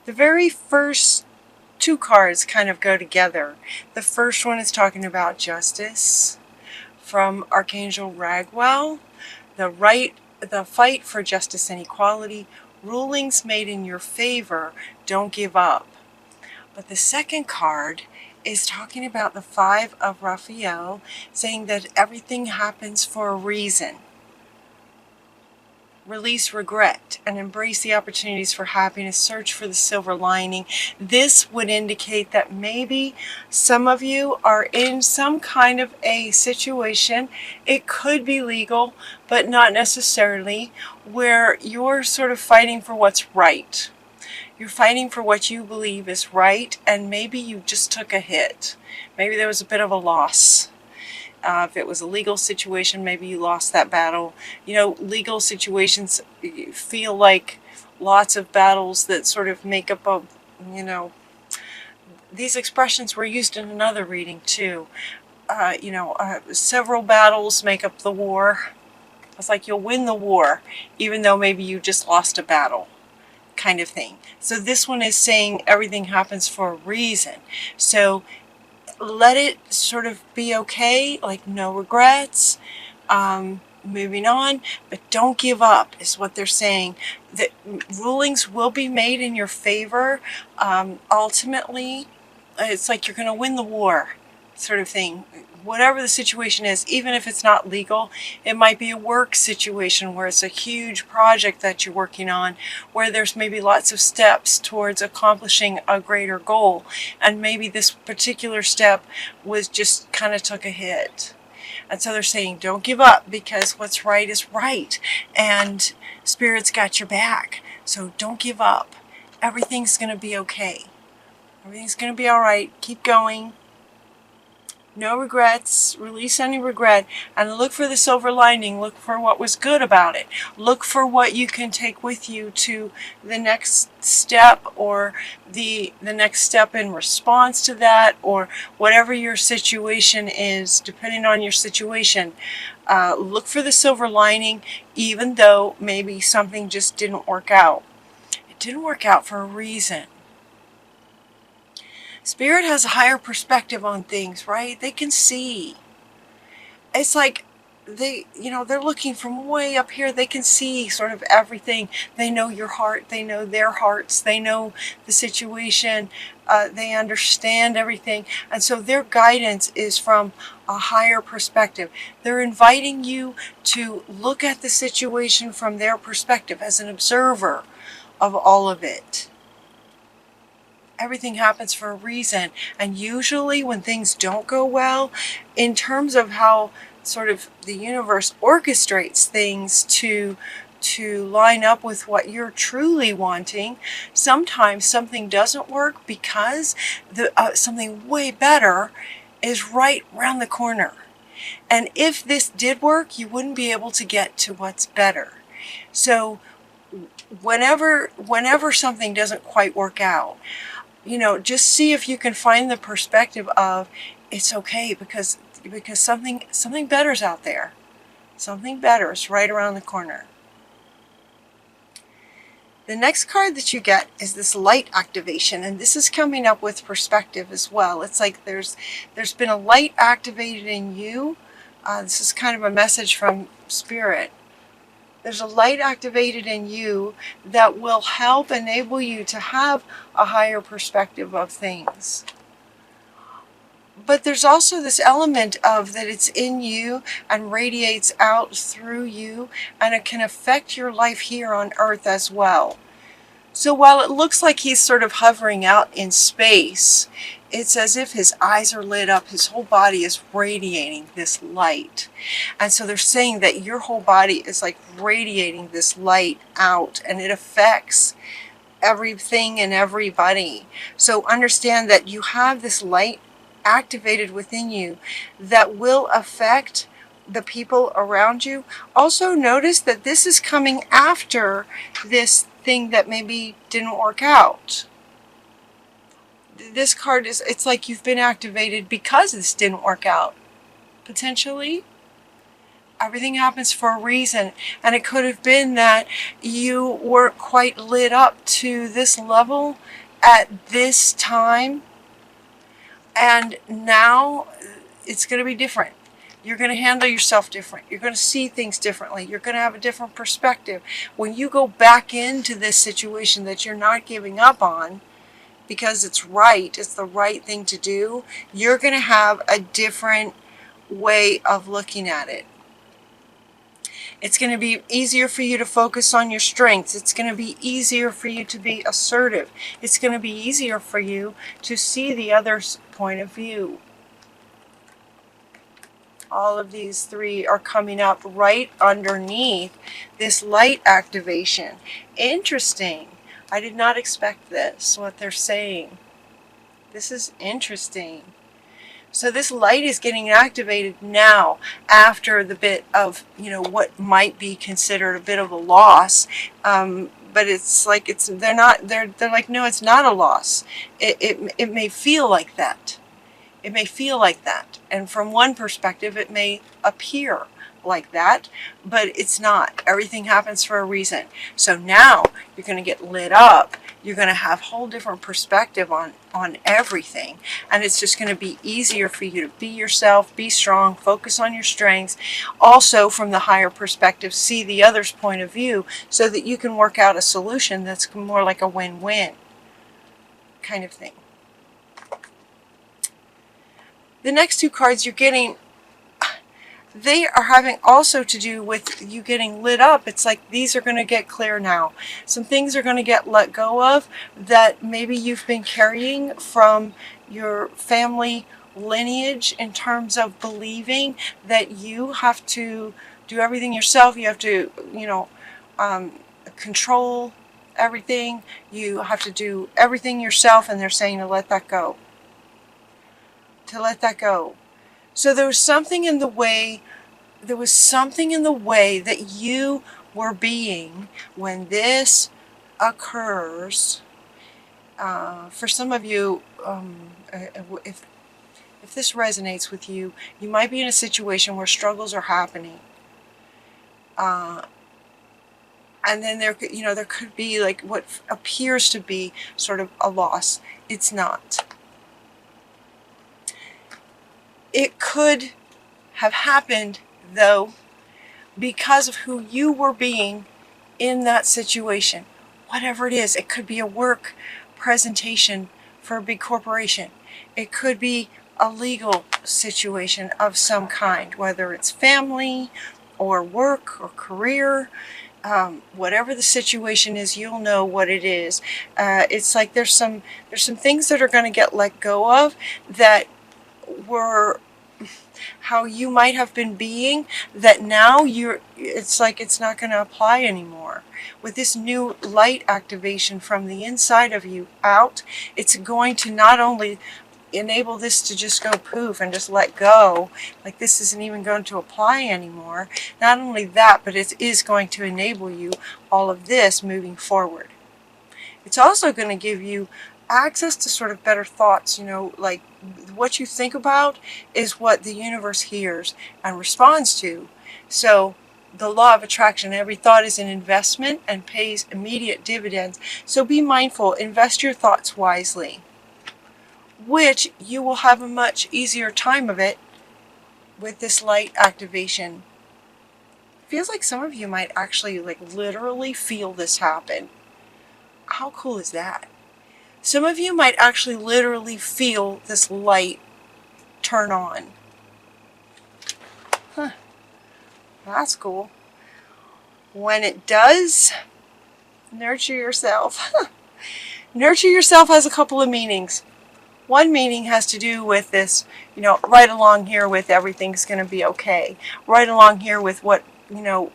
The very first two cards kind of go together. The first one is talking about justice from Archangel Ragwell, the fight for justice and equality, rulings made in your favor, don't give up. But the second card is talking about the Five of Raphael, saying that everything happens for a reason. Release regret and embrace the opportunities for happiness. Search for the silver lining. This would indicate that maybe some of you are in some kind of a situation, it could be legal, but not necessarily, where you're sort of fighting for what's right. You're fighting for what you believe is right, and maybe you just took a hit. Maybe there was a bit of a loss. If it was a legal situation, maybe you lost that battle. You know, legal situations feel like lots of battles that sort of make up a, you know, these expressions were used in another reading too. Several battles make up the war. It's like you'll win the war, even though maybe you just lost a battle, kind of thing. So this one is saying everything happens for a reason. So let it sort of be okay, like no regrets, moving on, but don't give up is what they're saying. That rulings will be made in your favor. Ultimately, it's like you're going to win the war, sort of thing. Whatever the situation is, even if it's not legal, it might be a work situation where it's a huge project that you're working on, where there's maybe lots of steps towards accomplishing a greater goal. And maybe this particular step was just kind of took a hit. And so they're saying, don't give up, because what's right is right. And Spirit's got your back. So don't give up. Everything's going to be okay. Everything's going to be all right. Keep going. No regrets, release any regret, and look for the silver lining. Look for what was good about it. Look for what you can take with you to the next step, or the next step in response to that, or whatever your situation is, depending on your situation. Look for the silver lining, even though maybe something just didn't work out. It didn't work out for a reason. Spirit has a higher perspective on things, right? They can see. It's like they're looking from way up here. They can see sort of everything. They know your heart. They know their hearts. They know the situation. They understand everything. And so their guidance is from a higher perspective. They're inviting you to look at the situation from their perspective as an observer of all of it. Everything happens for a reason, and usually when things don't go well, in terms of how sort of the universe orchestrates things to line up with what you're truly wanting, sometimes something doesn't work because something way better is right around the corner. And if this did work, you wouldn't be able to get to what's better. So whenever something doesn't quite work out, just see if you can find the perspective of it's okay, because something better's out there. Something better is right around the corner. The next card that you get is this light activation, and this is coming up with perspective as well. It's like there's been a light activated in you. This is kind of a message from Spirit. There's a light activated in you that will help enable you to have a higher perspective of things. But there's also this element of that it's in you and radiates out through you, and it can affect your life here on Earth as well. So while it looks like he's sort of hovering out in space, it's as if his eyes are lit up, his whole body is radiating this light. And so they're saying that your whole body is like radiating this light out, and it affects everything and everybody. So understand that you have this light activated within you that will affect the people around you. Also notice that this is coming after this thing that maybe didn't work out. This card it's like you've been activated because this didn't work out, potentially. Everything happens for a reason. And it could have been that you weren't quite lit up to this level at this time. And now it's going to be different. You're going to handle yourself different. You're going to see things differently. You're going to have a different perspective. When you go back into this situation that you're not giving up on, because it's right, it's the right thing to do, you're going to have a different way of looking at it. It's going to be easier for you to focus on your strengths. It's going to be easier for you to be assertive. It's going to be easier for you to see the other's point of view. All of these three are coming up right underneath this light activation. Interesting. I did not expect this, what they're saying. This is interesting. So this light is getting activated now after the bit of, what might be considered a bit of a loss. But it's like they're like, no, it's not a loss. It may feel like that. It may feel like that. And from one perspective, it may appear like that, but it's not. Everything happens for a reason. So now you're going to get lit up. You're going to have a whole different perspective on everything. And it's just going to be easier for you to be yourself, be strong, focus on your strengths. Also, from the higher perspective, see the other's point of view so that you can work out a solution that's more like a win-win kind of thing. The next two cards you're getting, they are having also to do with you getting lit up. It's like these are going to get clear now. Some things are going to get let go of that maybe you've been carrying from your family lineage in terms of believing that you have to do everything yourself. You have to, control everything. You have to do everything yourself, and they're saying to let that go. To let that go. So there was something in the way that you were being when this occurs. For some of you, if this resonates with you, you might be in a situation where struggles are happening. And then there could be like what appears to be sort of a loss. It's not. It could have happened, though, because of who you were being in that situation. Whatever it is, it could be a work presentation for a big corporation. It could be a legal situation of some kind, whether it's family or work or career. Whatever the situation is, you'll know what it is. It's like there's some things that are going to get let go of that were how you might have been being, that now it's like it's not going to apply anymore. With this new light activation from the inside of you out, it's going to not only enable this to just go poof and just let go, like this isn't even going to apply anymore. Not only that, but it is going to enable you all of this moving forward. It's also going to give you access to sort of better thoughts, like what you think about is what the universe hears and responds to. So the law of attraction, every thought is an investment and pays immediate dividends. So be mindful, invest your thoughts wisely, which you will have a much easier time of it with this light activation. It feels like some of you might actually literally feel this happen. How cool is that? Some of you might actually literally feel this light turn on. Huh. That's cool. When it does, nurture yourself. Nurture yourself has a couple of meanings. One meaning has to do with this, right along here with everything's going to be okay. Right along here with what,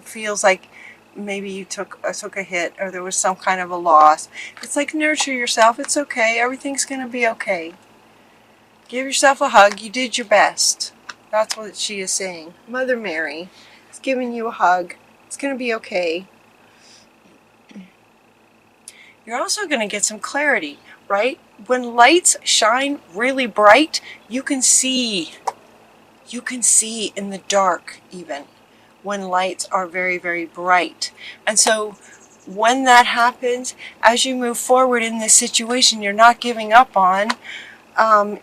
feels like maybe you took a hit or there was some kind of a loss. It's like nurture yourself. It's okay. Everything's going to be okay. Give yourself a hug. You did your best. That's what she is saying. Mother Mary is giving you a hug. It's going to be okay. You're also going to get some clarity, right? When lights shine really bright, you can see. You can see in the dark even. when lights are very, very bright. And so when that happens, as you move forward in this situation you're not giving up on,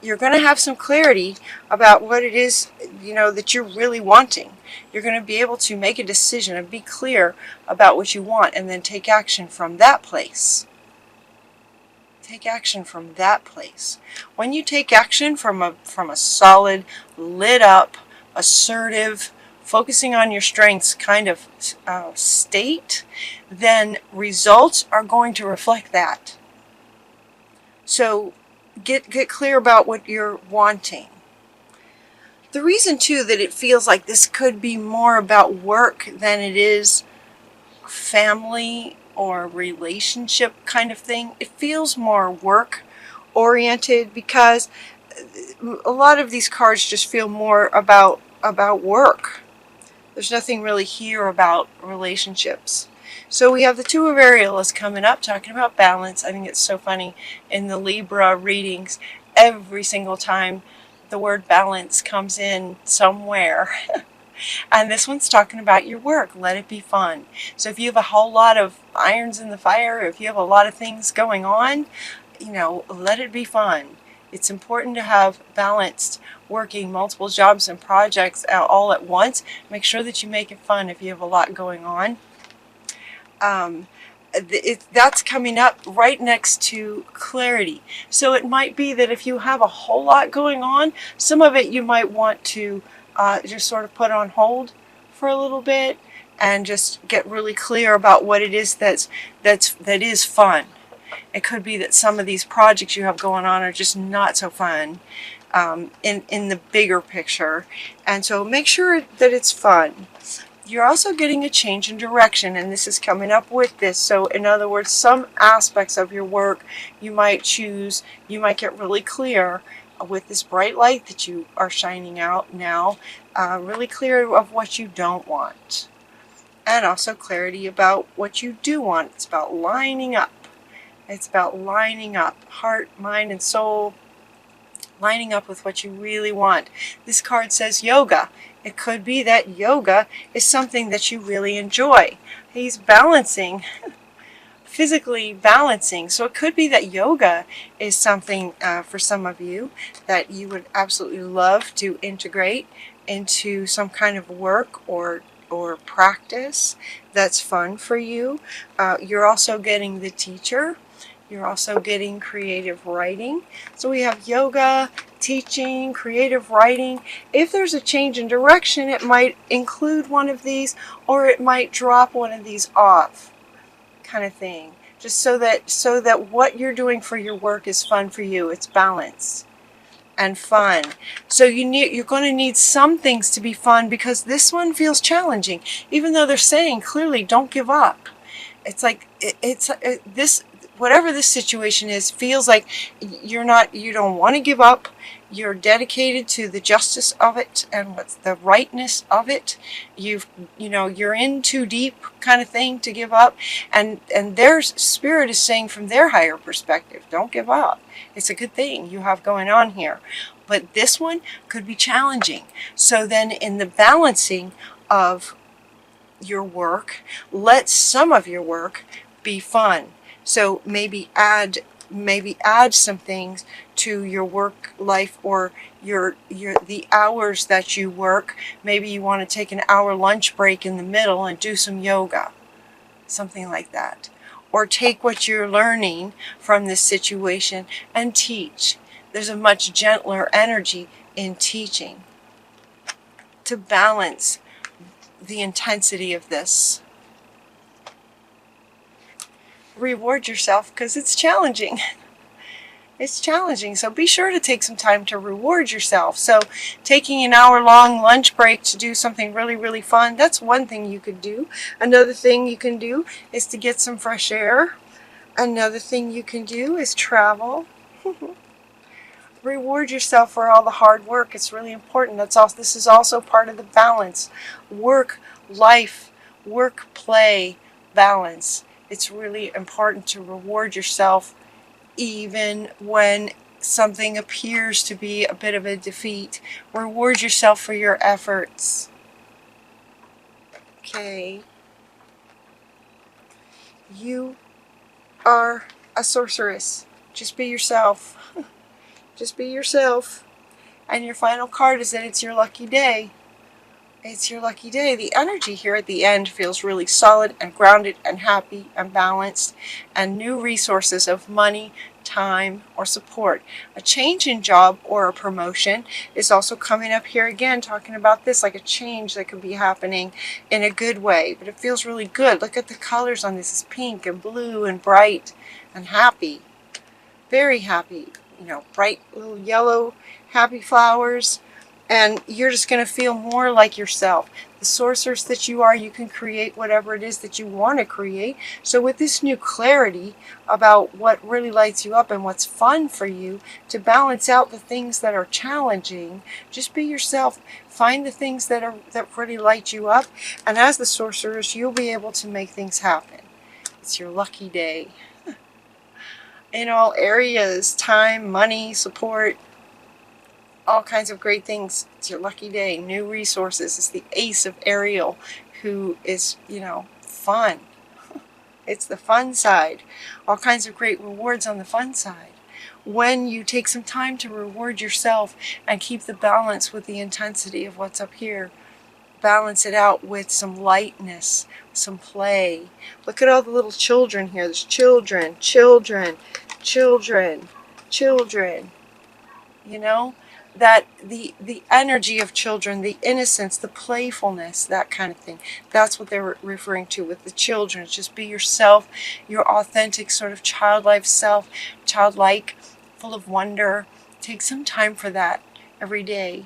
you're going to have some clarity about what it is, that you're really wanting. You're going to be able to make a decision and be clear about what you want, and then take action from that place. Take action from that place. When you take action from a solid, lit up, assertive, focusing on your strengths kind of state, then results are going to reflect that. So get clear about what you're wanting. The reason too that it feels like this could be more about work than it is family or relationship kind of thing. It feels more work oriented because a lot of these cards just feel more about work. There's nothing really here about relationships. So we have the Two of Aerials coming up, talking about balance. I think it's so funny in the Libra readings, every single time the word balance comes in somewhere. And this one's talking about your work. Let it be fun. So if you have a whole lot of irons in the fire, if you have a lot of things going on, let it be fun. It's important to have balanced working multiple jobs and projects all at once. Make sure that you make it fun if you have a lot going on. That's coming up right next to clarity. So it might be that if you have a whole lot going on, some of it you might want to just sort of put on hold for a little bit and just get really clear about what it is that is fun. It could be that some of these projects you have going on are just not so fun in the bigger picture, and so make sure that it's fun. You're also getting a change in direction, and this is coming up with this. So in other words, some aspects of your work you might get really clear with this bright light that you are shining out now, really clear of what you don't want, and also clarity about what you do want. It's about lining up. It's about lining up, heart, mind, and soul, lining up with what you really want. This card says yoga. It could be that yoga is something that you really enjoy. He's balancing, physically balancing. So it could be that yoga is something for some of you that you would absolutely love to integrate into some kind of work or practice that's fun for you. You're also getting the teacher. You're also getting creative writing. So we have yoga, teaching, creative writing. If there's a change in direction, it might include one of these, or it might drop one of these off, kind of thing. Just so that what you're doing for your work is fun for you. It's balanced and fun. So you're going to need some things to be fun, because this one feels challenging, even though they're saying clearly don't give up. It's like this. Whatever this situation is, feels like you don't want to give up. You're dedicated to the justice of it and what's the rightness of it. You're in too deep kind of thing to give up. And their spirit is saying from their higher perspective, don't give up. It's a good thing you have going on here. But this one could be challenging. So then in the balancing of your work, let some of your work be fun. So maybe add some things to your work life, or the hours that you work. Maybe you want to take an hour lunch break in the middle and do some yoga, something like that. Or take what you're learning from this situation and teach. There's a much gentler energy in teaching to balance the intensity of this. Reward yourself, because it's challenging. It's challenging, so be sure to take some time to reward yourself. So taking an hour-long lunch break to do something really, really fun, that's one thing you could do. Another thing you can do is to get some fresh air. Another thing you can do is travel. Reward yourself for all the hard work. It's really important. This is also part of the balance. Work, life, work, play, balance. It's really important to reward yourself even when something appears to be a bit of a defeat. Reward yourself for your efforts. okay. You are a sorceress. Just be yourself. Just be yourself. And your final card is that it's your lucky day. It's your lucky day. The energy here at the end feels really solid and grounded and happy and balanced, and new resources of money, time, or support. A change in job or a promotion is also coming up here again, talking about this, like a change that could be happening in a good way, but it feels really good. Look at the colors on this. It's pink and blue and bright and happy. Very happy. You know, bright little yellow happy flowers. And you're just going to feel more like yourself. The sorceress that you are, you can create whatever it is that you want to create. So with this new clarity about what really lights you up and what's fun for you, to balance out the things that are challenging, just be yourself. Find the things that really light you up. And as the sorceress, you'll be able to make things happen. It's your lucky day. In all areas, time, money, support, all kinds of great things. It's your lucky day. New resources. It's the ace of Ariel, who is, you know, fun. It's the fun side. All kinds of great rewards on the fun side. When you take some time to reward yourself and keep the balance with the intensity of what's up here, balance it out with some lightness, some play. Look at all the little children here. There's children, children, children, children. You know? That the energy of children, the innocence, the playfulness, that kind of thing. That's what they're referring to with the children. Just be yourself, your authentic sort of childlike self, childlike, full of wonder. Take some time for that every day.